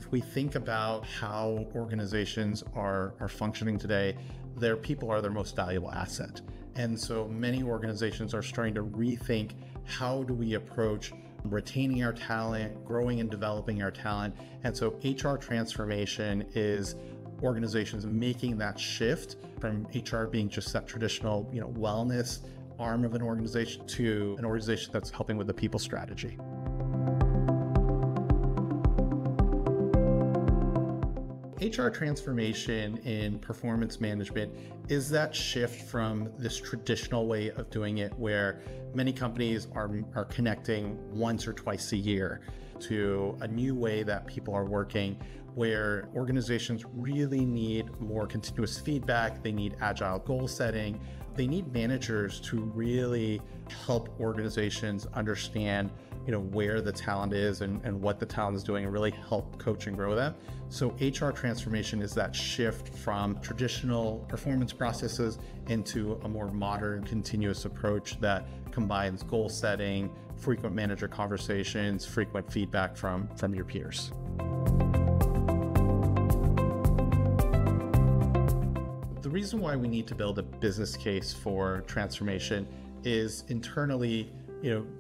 if we think about how organizations are functioning today, their people are their most valuable asset. And so many organizations are starting to rethink, how do we approach retaining our talent, growing and developing our talent? And so HR transformation is organizations making that shift from HR being just that traditional, wellness arm of an organization to an organization that's helping with the people strategy. HR transformation in performance management is that shift from this traditional way of doing it, where many companies are connecting once or twice a year, to a new way that people are working, where organizations really need more continuous feedback. They need agile goal setting. They need managers to really help organizations understand where the talent is and what the talent is doing, and really help coach and grow them. So HR transformation is that shift from traditional performance processes into a more modern, continuous approach that combines goal setting, frequent manager conversations, frequent feedback from your peers. The reason why we need to build a business case for transformation is internally,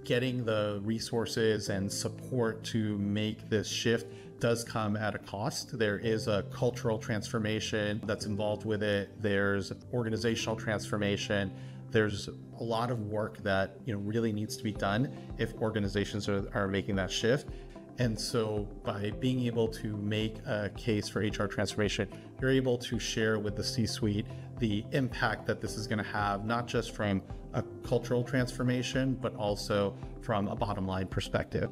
getting the resources and support to make this shift does come at a cost. There is a cultural transformation that's involved with it. There's organizational transformation. There's a lot of work that really needs to be done if organizations are making that shift. And so by being able to make a case for HR transformation, you're able to share with the C-suite the impact that this is going to have, not just from a cultural transformation, but also from a bottom line perspective.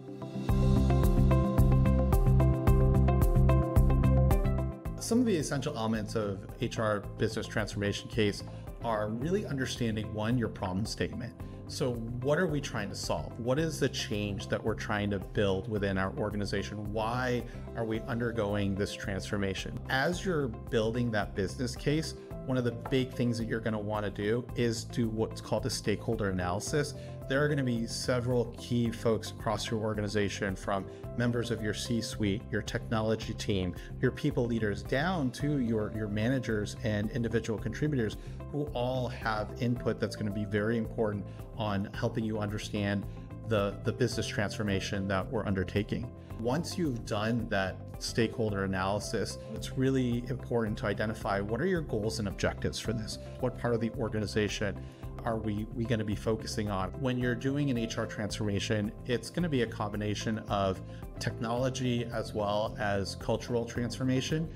Some of the essential elements of HR business transformation case are really understanding, one, your problem statement. So what are we trying to solve? What is the change that we're trying to build within our organization? Why are we undergoing this transformation? As you're building that business case, one of the big things that you're going to want to do is do what's called a stakeholder analysis. There are going to be several key folks across your organization, from members of your C-suite, your technology team, your people leaders, down to your managers and individual contributors, who all have input that's going to be very important on helping you understand the business transformation that we're undertaking. Once you've done that stakeholder analysis, it's really important to identify, what are your goals and objectives for this? What part of the organization are we going to be focusing on? When you're doing an HR transformation, it's going to be a combination of technology as well as cultural transformation.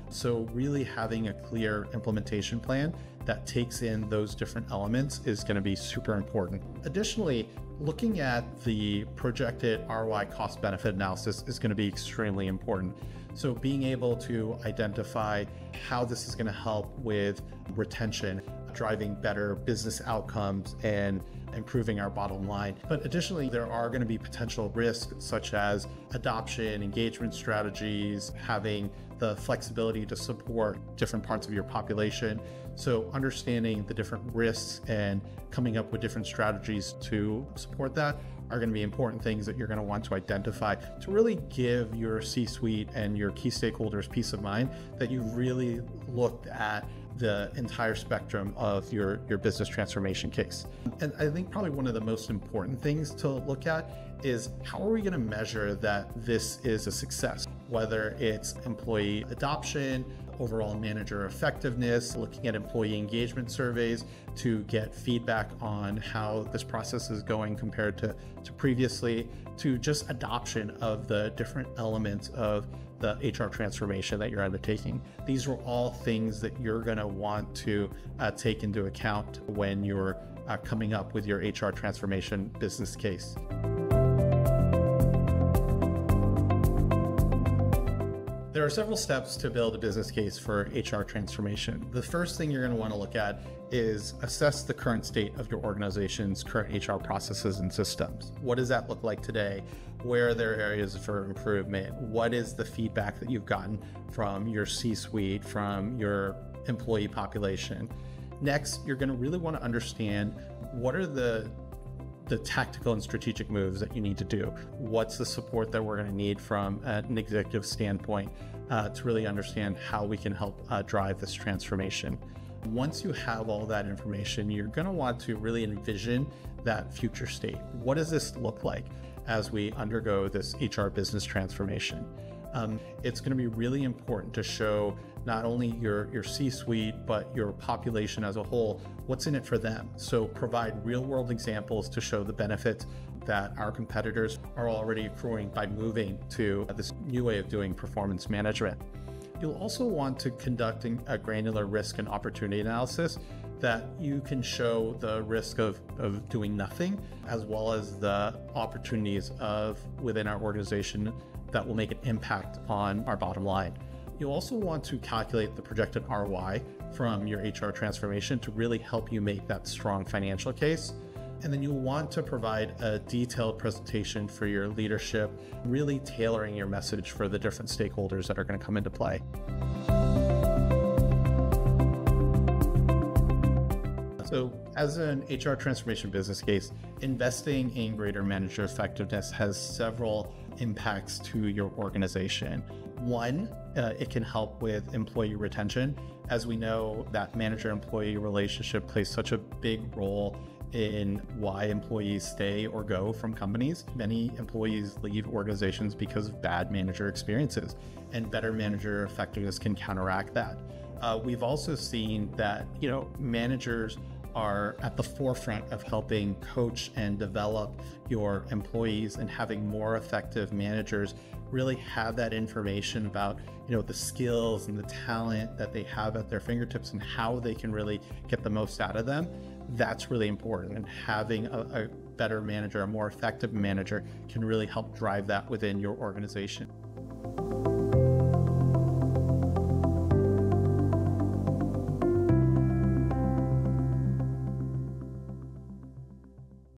So really having a clear implementation plan that takes in those different elements is going to be super important. Additionally, looking at the projected ROI cost benefit analysis is going to be extremely important. So being able to identify how this is going to help with retention, driving better business outcomes, and improving our bottom line. But additionally, there are going to be potential risks such as adoption, engagement strategies, having the flexibility to support different parts of your population. So understanding the different risks and coming up with different strategies to support that are going to be important things that you're going to want to identify to really give your C-suite and your key stakeholders peace of mind that you've really looked at the entire spectrum of your business transformation case. And I think probably one of the most important things to look at is, how are we going to measure that this is a success? Whether it's employee adoption, overall manager effectiveness, looking at employee engagement surveys to get feedback on how this process is going compared to previously, to just adoption of the different elements of the HR transformation that you're undertaking. These are all things that you're going to want to take into account when you're coming up with your HR transformation business case. There are several steps to build a business case for HR transformation. The first thing you're going to want to look at is assess the current state of your organization's current HR processes and systems. What does that look like today? Where are there areas for improvement? What is the feedback that you've gotten from your C-suite, from your employee population? Next, you're going to really want to understand, what are the the tactical and strategic moves that you need to do. What's the support that we're going to need from an executive standpoint to really understand how we can help drive this transformation. Once you have all that information, you're going to want to really envision that future state. What does this look like as we undergo this HR business transformation? It's going to be really important to show not only your C-suite, but your population as a whole, what's in it for them. So provide real-world examples to show the benefits that our competitors are already accruing by moving to this new way of doing performance management. You'll also want to conduct a granular risk and opportunity analysis that you can show the risk of doing nothing, as well as the opportunities within our organization that will make an impact on our bottom line. You'll also want to calculate the projected ROI from your HR transformation to really help you make that strong financial case. And then you'll want to provide a detailed presentation for your leadership, really tailoring your message for the different stakeholders that are going to come into play. So as an HR transformation business case, investing in greater manager effectiveness has several impacts to your organization. One, it can help with employee retention. As we know, that manager-employee relationship plays such a big role in why employees stay or go from companies. Many employees leave organizations because of bad manager experiences, and better manager effectiveness can counteract that. We've also seen that, managers are at the forefront of helping coach and develop your employees, and having more effective managers really have that information about, the skills and the talent that they have at their fingertips and how they can really get the most out of them. That's really important. And having a better manager, a more effective manager, can really help drive that within your organization.